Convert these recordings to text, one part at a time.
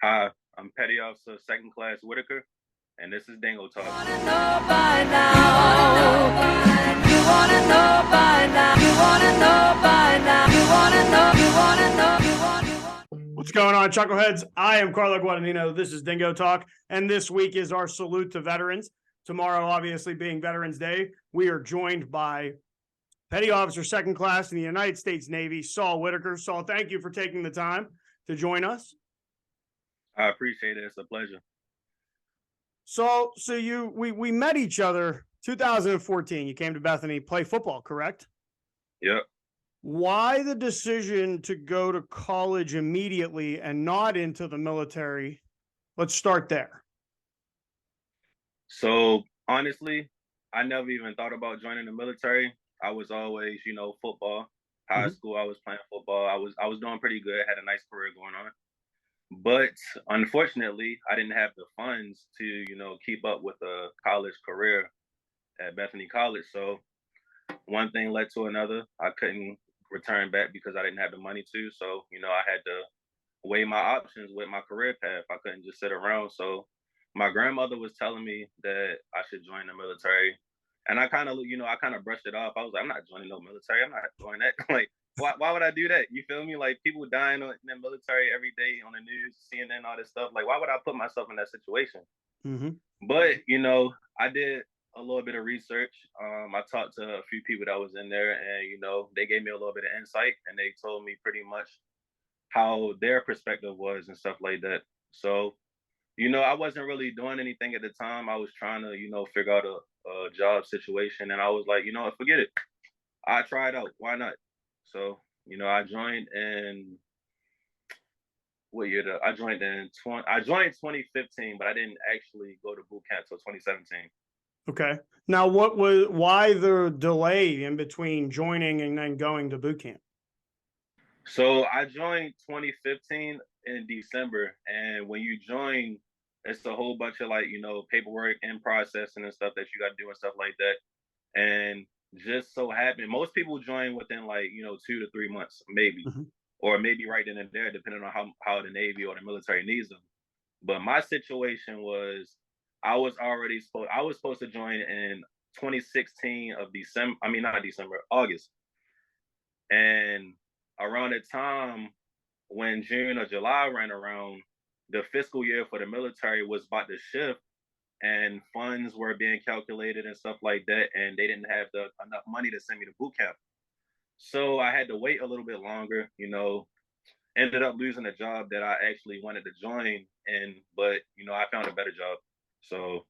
Hi, I'm Petty Officer Second Class Whittaker, and this is DingoTalk. What's going on, Chuckleheads? I am Carlo Guadagnino. This is Dingo Talk, and this week is our salute to veterans. Tomorrow, obviously, being Veterans Day, we are joined by Petty Officer Second Class in the United States Navy, Saul Whittaker. Saul, thank you for taking the time to join us. I appreciate it. It's a pleasure. So we met each other 2014. You came to Bethany, play football, correct? Yep. Why the decision to go to college immediately and not into the military? Let's start there. So honestly, I never even thought about joining the military. I was always, football. High school, I was playing football. I was doing pretty good. Had a nice career going on. But unfortunately, I didn't have the funds to, keep up with a college career at Bethany College. So one thing led to another. I couldn't return back because I didn't have the money to. So, I had to weigh my options with my career path. I couldn't just sit around. So my grandmother was telling me that I should join the military. And I kind of brushed it off. I was like, I'm not joining no military. I'm not doing that. Like, why would I do that? You feel me? Like, people dying in the military every day on the news, CNN, all this stuff. Like, why would I put myself in that situation? But, I did a little bit of research. I talked to a few people that was in there, and, they gave me a little bit of insight, and they told me pretty much how their perspective was and stuff like that. So, I wasn't really doing anything at the time. I was trying to, figure out a job situation. And I was like, forget it. I tried out. Why not? So, I joined in what year? I joined in 2015, but I didn't actually go to boot camp till 2017. Okay. Now, why the delay in between joining and then going to boot camp? So I joined 2015 in December, and when you join, it's a whole bunch of paperwork and processing and stuff that you got to do and stuff like that. And just so happened, most people join within 2 to 3 months, maybe, or maybe right then and there, depending on how the Navy or the military needs them. But my situation was, I was supposed to join in 2016 of December. I mean, not December, August. And around the time when June or July ran around, the fiscal year for the military was about to shift, and funds were being calculated and stuff like that, and they didn't have enough money to send me to boot camp. So I had to wait a little bit longer, ended up losing a job that I actually wanted to join in, but I found a better job. So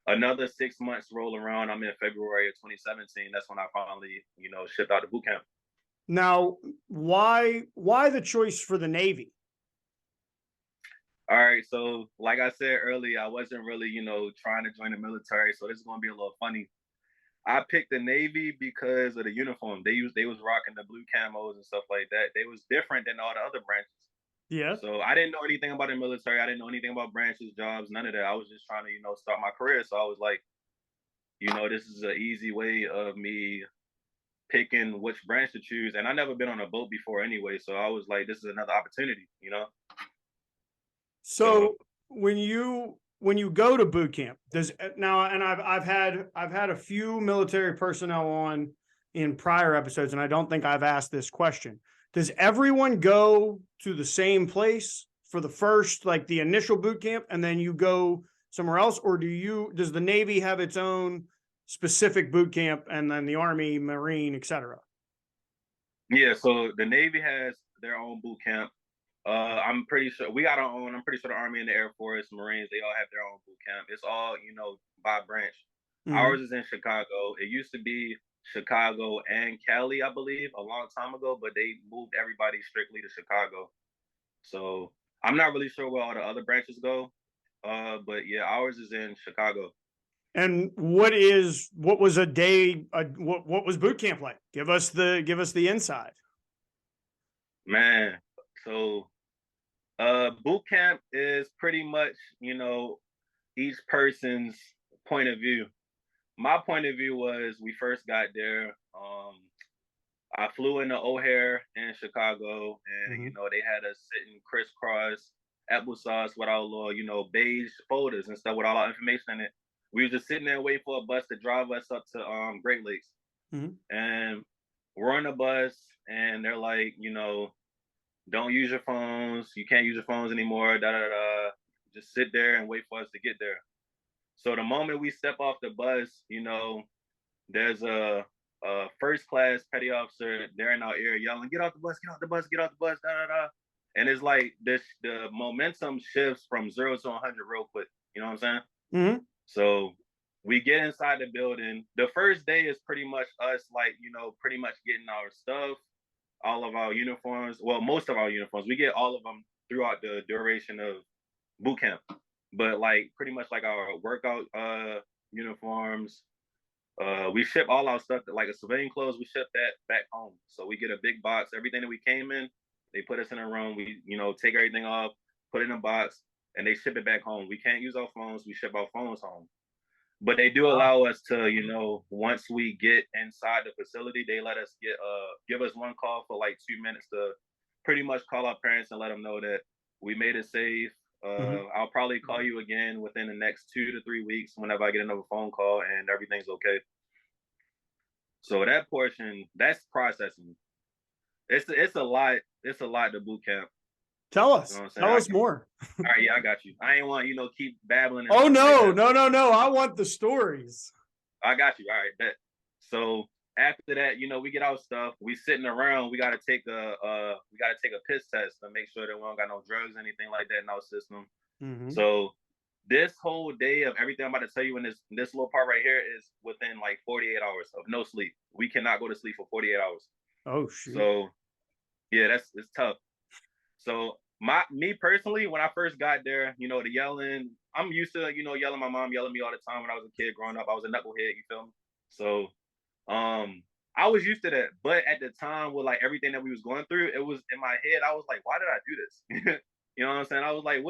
another 6 months roll around. I'm in February of 2017. That's when I finally, shipped out to boot camp. Now, why the choice for the Navy? All right, so like I said earlier, I wasn't really, trying to join the military, so this is gonna be a little funny. I picked the Navy because of the uniform. They was rocking the blue camos and stuff like that. They was different than all the other branches. Yeah. So I didn't know anything about the military. I didn't know anything about branches, jobs, none of that. I was just trying to, start my career. So I was like, this is an easy way of me picking which branch to choose. And I never been on a boat before anyway, so I was like, this is another opportunity. So when you go to boot camp, and I've had a few military personnel on in prior episodes, and I don't think I've asked this question. Does everyone go to the same place for the first, like the initial boot camp, and then you go somewhere else, or does the Navy have its own specific boot camp, and then the Army, Marine, etc.? Yeah, so the Navy has their own boot camp. I'm pretty sure we got our own. I'm pretty sure the Army and the Air Force, Marines, they all have their own boot camp. It's all, by branch. Ours is in Chicago. It used to be Chicago and Cali, I believe, a long time ago, but they moved everybody strictly to Chicago. So I'm not really sure where all the other branches go. But yeah, ours is in Chicago. And what was a day? What was boot camp like? Give us the inside. Man, so boot camp is pretty much, each person's point of view. My point of view was, we first got there. I flew into O'Hare in Chicago, and they had us sitting crisscross applesauce with our little, beige folders and stuff with all our information in it. We were just sitting there waiting for a bus to drive us up to Great Lakes. Mhm. And we're on the bus and they're like, don't use your phones. You can't use your phones anymore. Da da da. Just sit there and wait for us to get there. So the moment we step off the bus, there's a first class petty officer there in our ear yelling, "Get off the bus! Get off the bus! Get off the bus!" Da da da. And it's like the momentum shifts from 0 to 100 real quick. You know what I'm saying? Mm-hmm. So we get inside the building. The first day is pretty much us, like, pretty much getting our stuff, all of our uniforms. Well, most of our uniforms. We get all of them throughout the duration of boot camp. But like pretty much like our workout uniforms. We ship all our stuff, like a civilian clothes, we ship that back home. So we get a big box. Everything that we came in, they put us in a room. We, take everything off, put it in a box, and they ship it back home. We can't use our phones. We ship our phones home. But they do allow us to, once we get inside the facility, they let us give us one call for like 2 minutes to pretty much call our parents and let them know that we made it safe. I'll probably call you again within the next 2 to 3 weeks whenever I get another phone call and everything's okay. So that portion, that's processing. It's a lot. It's a lot to boot camp. Tell us. Tell us more. All right, yeah, I got you. I ain't want keep babbling. Oh no, like no! I want the stories. I got you. All right, bet. So after that, we get our stuff. We sitting around. We gotta take a piss test to make sure that we don't got no drugs, anything like that in our system. Mm-hmm. So this whole day of everything I'm about to tell you in this little part right here is within like 48 hours of no sleep. We cannot go to sleep for 48 hours. Oh shoot. So yeah, it's tough. So me personally, when I first got there, the yelling, I'm used to, yelling. My mom yelling at me all the time when I was a kid growing up. I was a knucklehead, you feel me? So I was used to that. But at the time with like everything that we was going through, it was in my head, I was like, why did I do this? You know what I'm saying? I was like,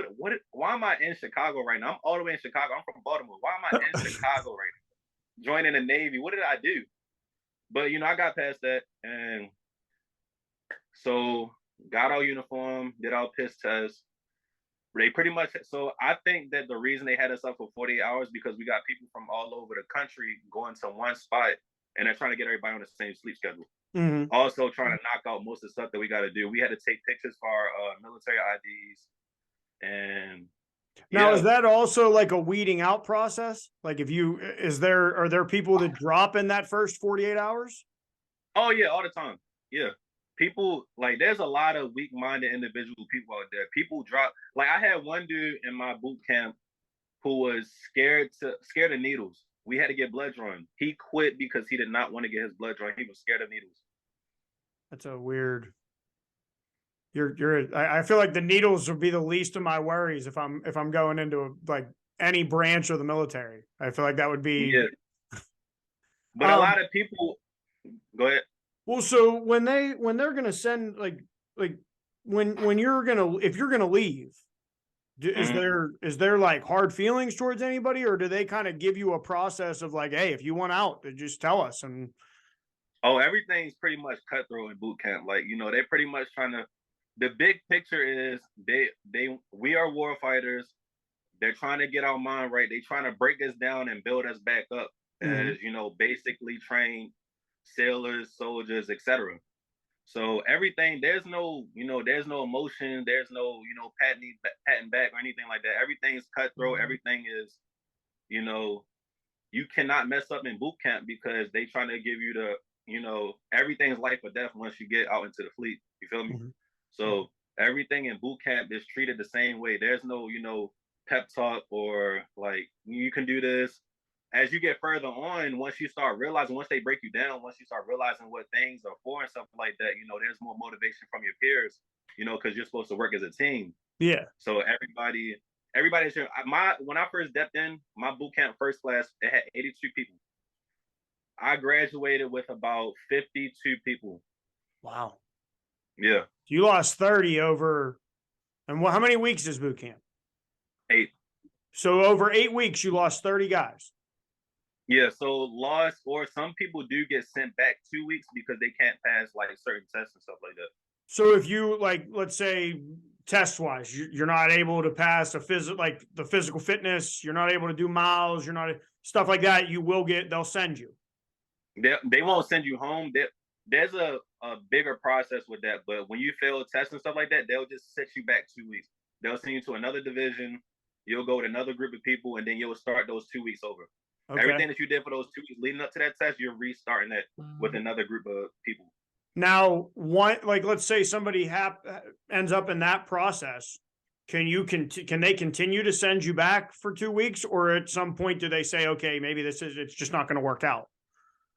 why am I in Chicago right now? I'm all the way in Chicago. I'm from Baltimore. Why am I in Chicago right now? Joining the Navy. What did I do? But I got past that, and so got our uniform, did our piss test. They pretty much, so I think that the reason they had us up for 48 hours because we got people from all over the country going to one spot and they're trying to get everybody on the same sleep schedule. Mm-hmm. Also trying to knock out most of the stuff that we got to do. We had to take pictures for our military IDs. And now, is that also like a weeding out process? Like are there people that drop in that first 48 hours? Oh yeah, all the time. Yeah. People, like, there's a lot of weak-minded individual people out there. People drop, like, I had one dude in my boot camp who was scared of needles. We had to get blood drawn. He quit because he did not want to get his blood drawn. He was scared of needles. That's a weird. I feel like the needles would be the least of my worries if I'm going into like any branch of the military. I feel like that would be. Yeah. But a lot of people. Go ahead. Well, so when they're gonna send like when you're gonna, if you're gonna leave, is there like hard feelings towards anybody, or do they kind of give you a process of like, hey, if you want out, just tell us? And everything's pretty much cutthroat in boot camp. Like, they're pretty much trying to. The big picture is we are war fighters. They're trying to get our mind right. They're trying to break us down and build us back up as basically trained sailors, soldiers, etc. So everything, there's no emotion, there's no, patting back or anything like that. Everything's cutthroat. Everything is, you cannot mess up in boot camp because they trying to give you the, everything's life or death once you get out into the fleet. You feel me? So everything in boot camp is treated the same way. There's no, pep talk or like, you can do this. As you get further on, once they break you down, once you start realizing what things are for and stuff like that, there's more motivation from your peers, because you're supposed to work as a team. Yeah. So everybody's here. When I first stepped in, my boot camp first class, it had 82 people. I graduated with about 52 people. Wow. Yeah. You lost 30 over, and how many weeks is boot camp? 8. So over 8 weeks, you lost 30 guys. Yeah, so lost, or some people do get sent back 2 weeks because they can't pass like certain tests and stuff like that. So if you, like, let's say test wise, you're not able to pass like the physical fitness. You're not able to do miles. You're not stuff like that. They'll send you. They won't send you home. There's a bigger process with that. But when you fail tests and stuff like that, they'll just set you back 2 weeks. They'll send you to another division. You'll go with another group of people, and then you'll start those 2 weeks over. Okay. Everything that you did for those 2 weeks leading up to that test, you're restarting that with another group of people. Now, let's say somebody ends up in that process. Can they continue to send you back for 2 weeks, or at some point do they say, okay, maybe it's just not going to work out?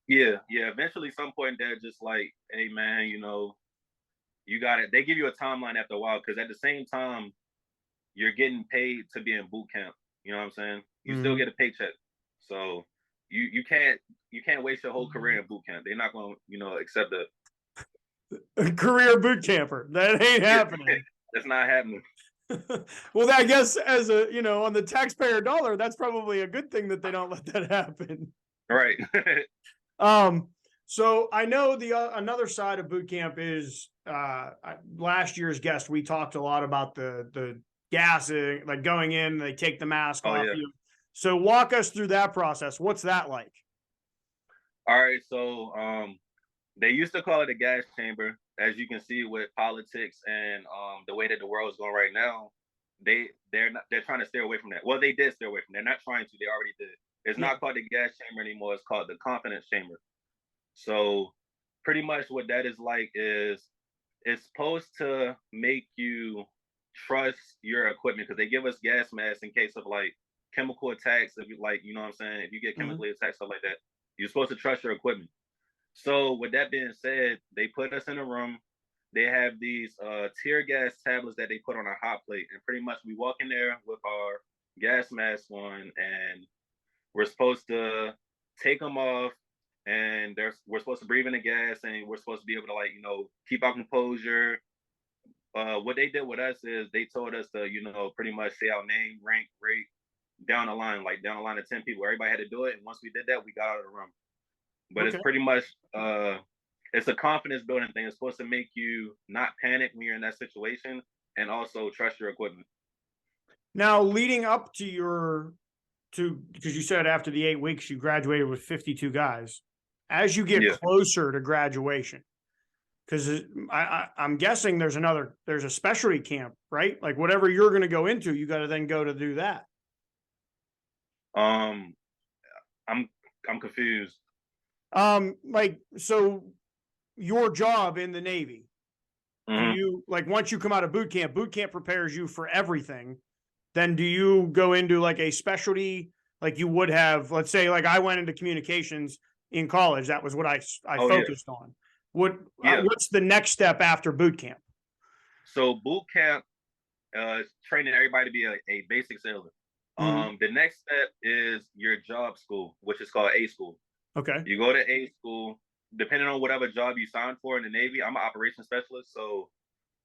Yeah. Eventually, some point they're just like, hey man, you got it. They give you a timeline after a while because at the same time, you're getting paid to be in boot camp. You know what I'm saying? You still get a paycheck, so you can't waste your whole career in boot camp. They're not going to accept a career boot camper. That ain't happening. That's not happening. Well, I guess as on the taxpayer dollar, that's probably a good thing that they don't let that happen. Right. So I know another side of boot camp is last year's guest. We talked a lot about the gassing, like going in, they take the mask off you. So walk us through that process. What's that like? All right. So they used to call it a gas chamber. As you can see with politics and the way that the world is going right now, they're trying to stay away from that. Well, they did stay away from that. They're not trying to. They already did. It's not called the gas chamber anymore. It's called the confidence chamber. So pretty much what that is like is it's supposed to make you trust your equipment because they give us gas masks in case of like chemical attacks. If you what I'm saying? If you get chemically attacked, stuff like that, you're supposed to trust your equipment. So with that being said, they put us in a room. They have these tear gas tablets that they put on a hot plate. And pretty much we walk in there with our gas mask on and we're supposed to take them off and we're supposed to breathe in the gas and we're supposed to be able to keep our composure. What they did with us is they told us to, pretty much say our name, rank, rate, down the line of 10 people. Everybody had to do it. And once we did that, we got out of the room. But It's pretty much, it's a confidence building thing. It's supposed to make you not panic when you're in that situation and also trust your equipment. Now, leading up to because you said after the 8 weeks, you graduated with 52 guys. As you get closer to graduation, because I'm guessing there's a specialty camp, right? Like whatever you're going to go into, you got to then go to do that. I'm confused. So your job in the Navy, do you once you come out of boot camp prepares you for everything. Then do you go into like a specialty like you would have, let's say like I went into communications in college. That was what I focused on. What's the next step after boot camp? So boot camp is training everybody to be a basic sailor. The next step is your job school, which is called A school. Okay. You go to A school, depending on whatever job you sign for in the Navy. I'm an operations specialist, so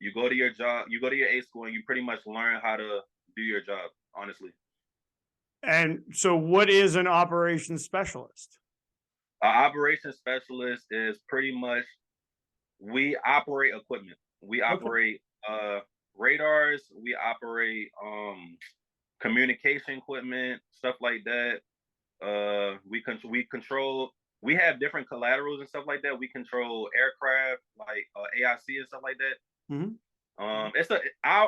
you go to your job, you go to your A school, and you pretty much learn how to do your job, honestly. And so what is an operations specialist? An operations specialist is pretty much, we operate equipment. We operate radars, we operate communication equipment, stuff like that. We control, we have different collaterals and stuff like that. We control aircraft like AIC and stuff like that.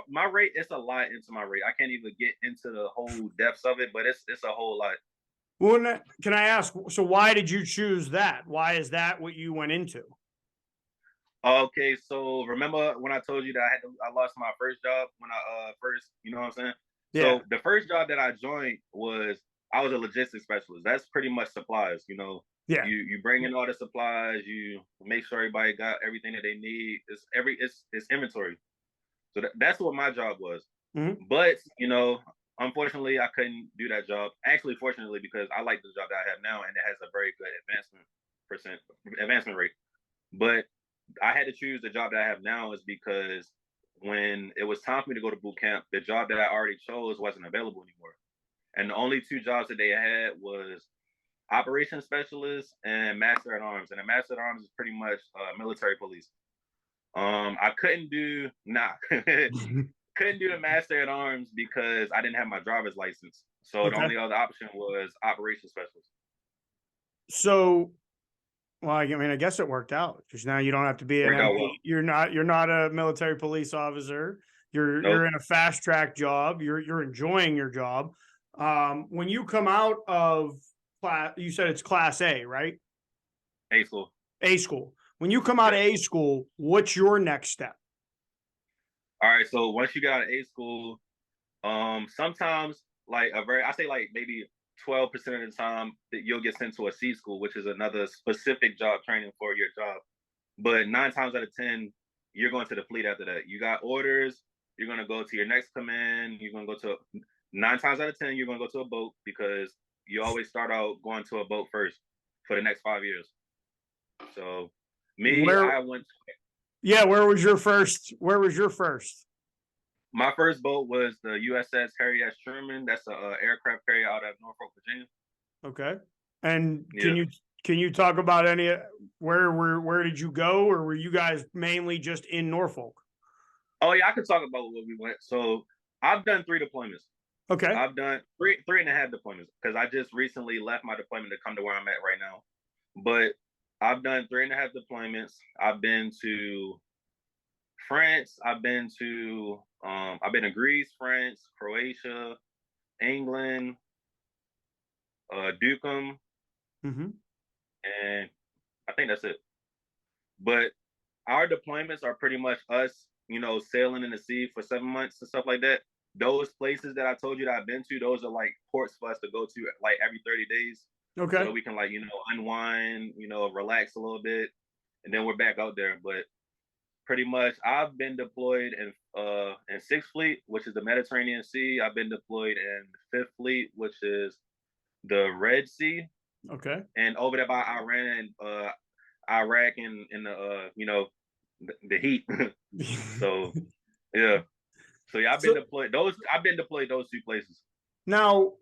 My rate, it's a lot into my rate. I can't even get into the whole depths of it, but it's a whole lot. Well, can I ask, so why did you choose that? Why is that what you went into? Okay, so remember when I told you that I lost my first job when I first, you know what I'm saying? Yeah. So the first job that I joined I was a logistics specialist. That's pretty much supplies, Yeah. You bring in all the supplies, you make sure everybody got everything that they need. It's inventory. So that's what my job was. But, unfortunately, I couldn't do that job. Actually, fortunately, because I like the job that I have now, and it has a very good advancement rate. But I had to choose the job that I have now is because when it was time for me to go to boot camp, the job that I already chose wasn't available anymore. And the only two jobs that they had was operations specialist and master at arms. And a master at arms is pretty much military police. I couldn't do couldn't do the Master at Arms because I didn't have my driver's license. So the Okay. only other option was operations specialist. So, well, I mean, I guess it worked out because now you don't have to be an Worked out MP. well. You're not a military police officer. You're Nope. in a fast track job. You're enjoying your job. When you come out of class, you said it's class A, right? A school. A school. When you come out of Yeah. A school, what's your next step? All right. So once you get out of A school, sometimes like I say like maybe 12% of the time that you'll get sent to a C school, which is another specific job training for your job. But 9 times out of 10, you're going to the fleet after that. You got orders. You're going to go to your next command. You're going to go to 9 times out of 10, you're going to go to a boat because you always start out going to a boat first for the next 5 years. So Where? I went. Yeah, where was your first? Where was your first? My first boat was the USS Harry S. Truman. That's an aircraft carrier out of Norfolk, Virginia. Okay. And Yeah. can you talk about any where did you go, or were you guys mainly just in Norfolk? Oh yeah, I could talk about where we went. So I've done 3 deployments. Okay. I've done three and a half deployments because I just recently left my deployment to come to where I'm at right now. But I've done 3.5 deployments. I've been to France. I've been to Greece, France, Croatia, England, Dukem, Mm-hmm. and I think that's it. But our deployments are pretty much us, sailing in the sea for 7 months and stuff like that. Those places that I told you that I've been to, those are like ports for us to go to like every 30 days. Okay. So that we can like, unwind, relax a little bit, and then we're back out there. But pretty much I've been deployed in 6th Fleet, which is the Mediterranean Sea. I've been deployed in 5th Fleet, which is the Red Sea. Okay. And over there by Iraq and in the heat. So yeah. So yeah, I've been deployed those 2 places. Now,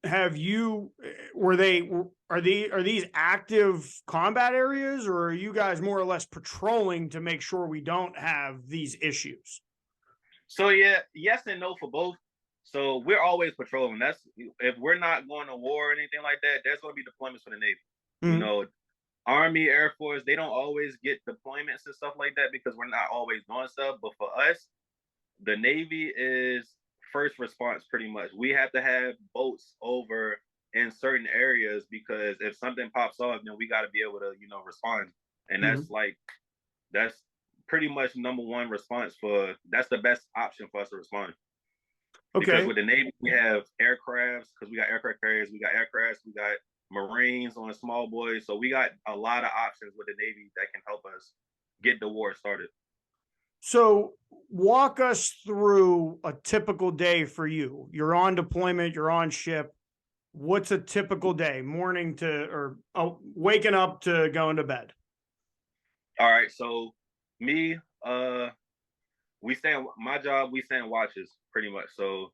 have you are these active combat areas, or are you guys more or less patrolling to make sure we don't have these issues? So yeah, yes and no for both. So we're always patrolling. That's if we're not going to war or anything like that, there's going to be deployments for the Navy. Mm-hmm. Army, Air Force, they don't always get deployments and stuff like that because we're not always doing stuff. But for us, the Navy is first response pretty much. We have to have boats over in certain areas because if something pops off, then we got to be able to, respond. And that's pretty much number one response that's the best option for us to respond. Okay. Because with the Navy, we have aircrafts because we got aircraft carriers, we got aircrafts, we got Marines on small boys. So we got a lot of options with the Navy that can help us get the war started. So walk us through a typical day for you. You're on deployment, you're on ship. What's a typical day, morning to waking up to going to bed? All right. So me, we stand watches pretty much. So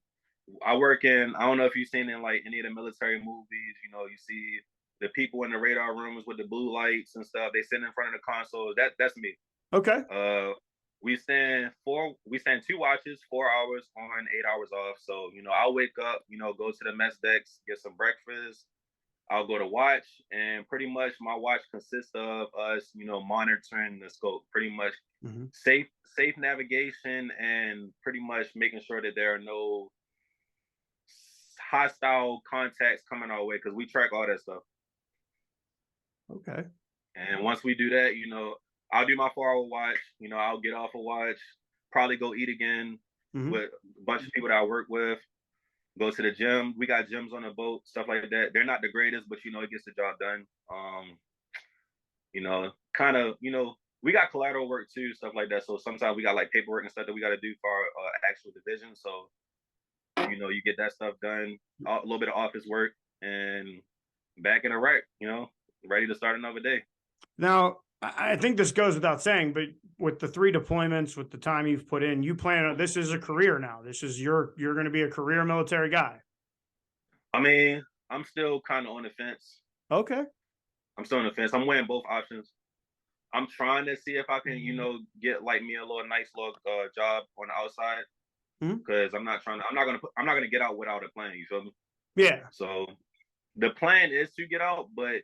I don't know if you've seen in like any of the military movies, you see the people in the radar rooms with the blue lights and stuff. They sit in front of the console. That's me. Okay. We stand 2 watches, 4 hours on, 8 hours off. So, I'll wake up, go to the mess decks, get some breakfast. I'll go to watch, and pretty much my watch consists of us, monitoring the scope, pretty much safe navigation, and pretty much making sure that there are no hostile contacts coming our way because we track all that stuff. Okay. And once we do that, I'll do my 4-hour watch. I'll get off a watch, probably go eat again with a bunch of people that I work with. Go to the gym. We got gyms on the boat, stuff like that. They're not the greatest, but it gets the job done. We got collateral work too, stuff like that. So sometimes we got like paperwork and stuff that we got to do for our actual division. So you get that stuff done, a little bit of office work, and back in the rack. Ready to start another day. Now, I think this goes without saying, but with the 3 deployments, with the time you've put in, you plan on this is a career now. This is you're going to be a career military guy. I mean, I'm still kind of on the fence. Okay. I'm still on the fence. I'm weighing both options. I'm trying to see if I can, get like me a nice little job on the outside. because I'm not gonna get out without a plan. You feel me? Yeah. So the plan is to get out, but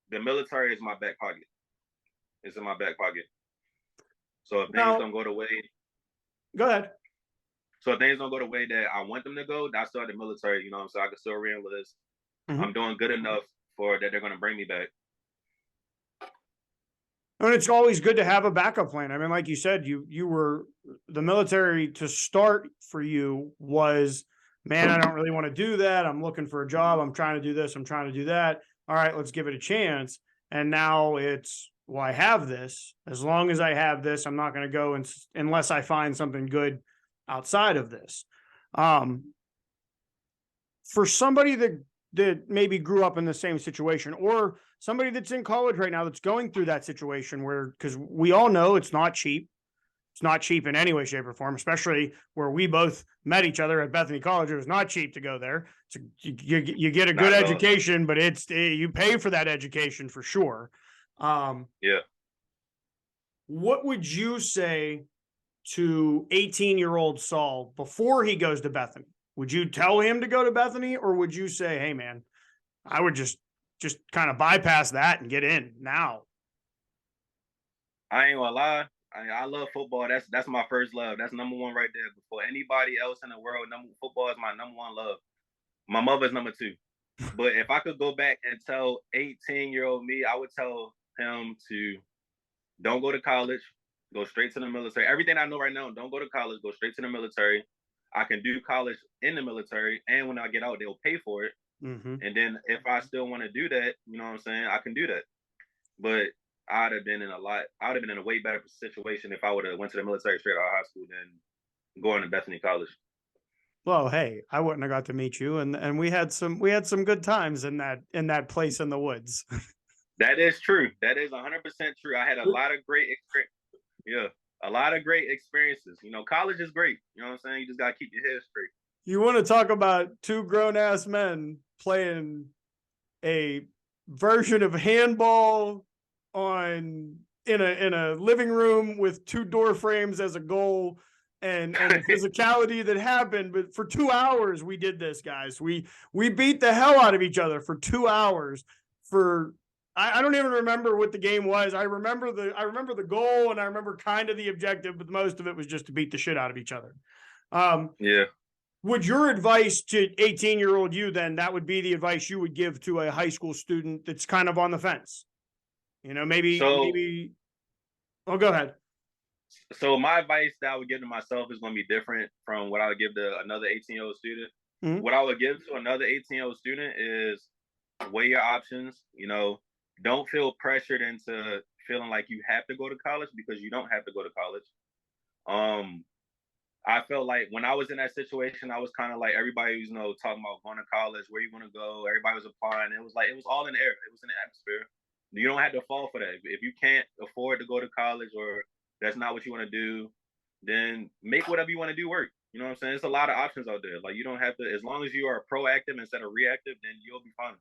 the military is my back pocket. It's in my back pocket. So if things Now, don't go the way, go ahead. so if things don't go the way that I want them to go, I still have the military. You know what I'm saying? I can still re-enlist. I'm doing good enough for that they're gonna bring me back. And it's always good to have a backup plan. I mean, like you said, you were the military to start for you was, man, I don't really want to do that. I'm looking for a job. I'm trying to do this. I'm trying to do that. All right, let's give it a chance. And now it's, well, I have this. As long as I have this, I'm not going to go unless I find something good outside of this. For somebody that maybe grew up in the same situation, or somebody that's in college right now that's going through that situation where, because we all know it's not cheap. It's not cheap in any way, shape, or form, especially where we both met each other at Bethany College. It was not cheap to go there. You get a good education, but you pay for that education for sure. Yeah. What would you say to 18-year-old Saul before he goes to Bethany? Would you tell him to go to Bethany, or would you say, hey, man, I would just kind of bypass that and get in now? I ain't gonna lie. I love football. That's my first love. That's number one right there. Before anybody else in the world, football is my number one love. My mother's number two. But if I could go back and tell 18-year-old me, I would tell him to don't go to college, go straight to the military. Everything I know right now, don't go to college, go straight to the military. I can do college in the military, and when I get out, they'll pay for it. And then if I still want to do that, you know what I'm saying, I can do that. But I'd have been in a way better situation if I would have went to the military straight out of high school than going to Bethany College. Well, hey, I wouldn't have got to meet you, and we had some good times in that place in the woods. That is true. That is 100% true. I had a lot of great experience. Yeah, a lot of great experiences. You know, college is great. You know what I'm saying? You just gotta keep your head straight. You want to talk about two grown-ass men playing a version of handball in a living room with two door frames as a goal, and physicality that happened. But for 2 hours we did this, guys. We beat the hell out of each other for 2 hours. I don't even remember what the game was. I remember the goal, and I remember kind of the objective, but most of it was just to beat the shit out of each other. Yeah. Would your advice to 18-year-old you then, that would be the advice you would give to a high school student that's kind of on the fence? You know, maybe. Oh, go ahead. So my advice that I would give to myself is going to be different from what I would give to another 18-year-old student. What I would give to another 18-year-old student is weigh your options. You know, don't feel pressured into feeling like you have to go to college, because you don't have to go to college. I felt like when I was in that situation, I was kind of like everybody was, talking about going to college, where you want to go. Everybody was applying. It was all in the air. It was in the atmosphere. You don't have to fall for that. If you can't afford to go to college, or that's not what you want to do, then make whatever you want to do work. You know what I'm saying? There's a lot of options out there. Like, you don't have to, as long as you are proactive instead of reactive, then you'll be fine.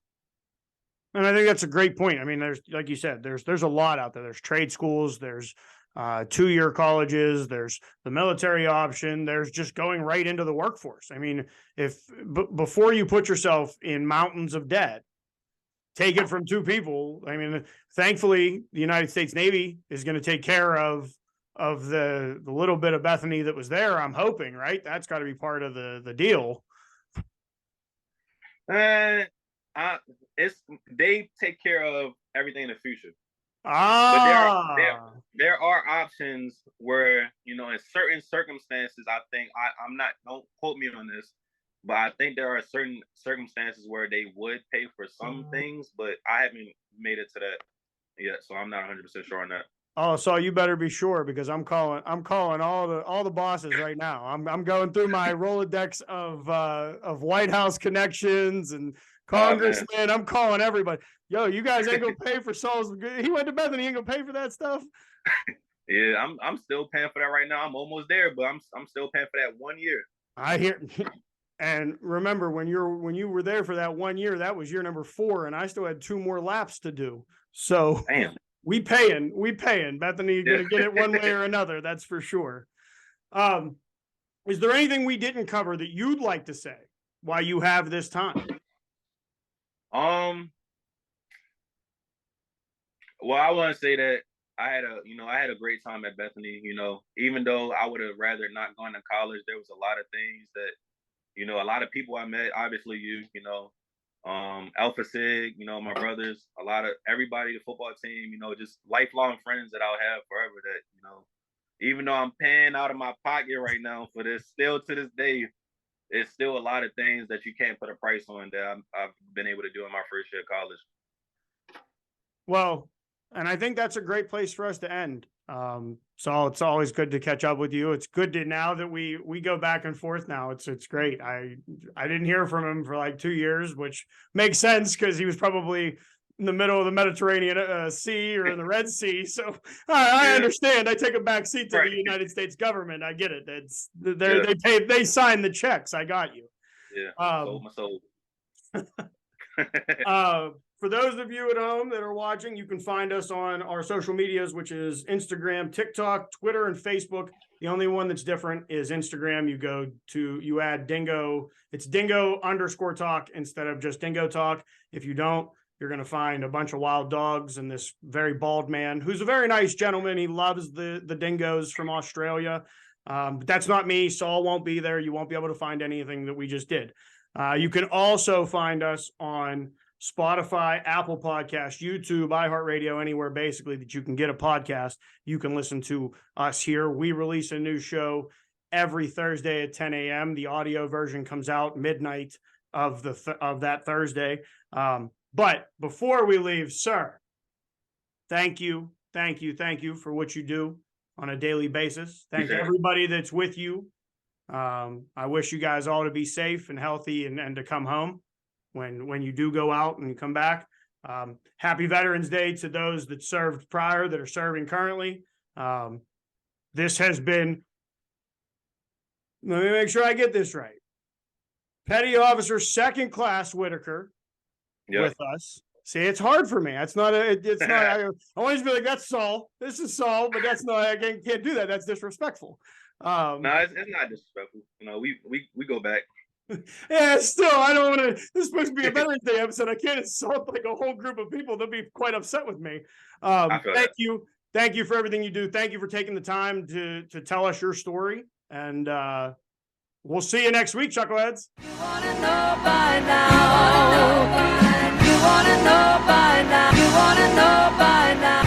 And I think that's a great point. I mean, there's, like you said, there's a lot out there. There's trade schools, there's 2-year colleges, there's the military option, there's just going right into the workforce. I mean, before you put yourself in mountains of debt, take it from two people. I mean, thankfully, the United States Navy is going to take care of the little bit of Bethany that was there. I'm hoping, right? That's got to be part of the deal. They take care of everything in the future. But there are options where, in certain circumstances, I think I'm not, don't quote me on this, but I think there are certain circumstances where they would pay for some things, but I haven't made it to that yet, so I'm not 100% sure on that. Oh, so you better be sure, because I'm calling all the bosses right now. I'm going through my Rolodex of White House connections and congressman. I'm calling everybody. Yo, you guys ain't gonna pay for Saul's. He went to Bethany. He ain't gonna pay for that stuff. Yeah, I'm still paying for that right now. I'm almost there, but I'm still paying for that 1 year. I hear. And remember, when you were there for that 1 year, that was year number 4, and I still had 2 more laps to do. So damn. We paying. Bethany gonna get it one way or another. That's for sure. Is there anything we didn't cover that you'd like to say while you have this time? Well, I want to say that I had a great time at Bethany. Even though I would have rather not gone to college, there was a lot of things that, a lot of people I met. Obviously, Alpha Sig, my brothers, a lot of everybody, the football team, just lifelong friends that I'll have forever. That even though I'm paying out of my pocket right now for this, still to this day, it's still a lot of things that you can't put a price on that I've been able to do in my first year of college. Well, and I think that's a great place for us to end. So it's always good to catch up with you. It's good to now that we go back and forth now. It's great. I didn't hear from him for like 2 years, which makes sense because he was probably in the middle of the Mediterranean Sea or in the Red Sea. So I understand. I take a back seat to the United States government. I get it. They sign the checks. I got you. Yeah. Sold my soul. For those of you at home that are watching, you can find us on our social medias, which is Instagram, TikTok, Twitter, and Facebook. The only one that's different is Instagram. You add Dingo. It's Dingo_talk instead of just DingoTalk. If you don't, you're going to find a bunch of wild dogs and this very bald man who's a very nice gentleman. He loves the dingoes from Australia. But that's not me. Saul won't be there. You won't be able to find anything that we just did. You can also find us on Spotify, Apple Podcasts, YouTube, iHeartRadio, anywhere basically that you can get a podcast. You can listen to us here. We release a new show every Thursday at 10 a.m. The audio version comes out midnight of that Thursday. But before we leave, sir, thank you for what you do on a daily basis. Thank everybody that's with you. I wish you guys all to be safe and healthy and to come home when you do go out and you come back. Happy Veterans Day to those that served prior, that are serving currently. This has been, let me make sure I get this right, Petty Officer Second Class Whittaker with us. See, it's hard for me. It's not. I want to be like, that's Saul. This is Saul, but that's not. I can't do that. That's disrespectful. No, it's not disrespectful. We go back. Yeah, still, I don't want to. This is supposed to be a Veterans Day episode. I can't insult like a whole group of people. They'll be quite upset with me. Thank you for everything you do. Thank you for taking the time to tell us your story. And we'll see you next week, Chuckleheads. You want to know by now. You want to know by now. You want to know by now.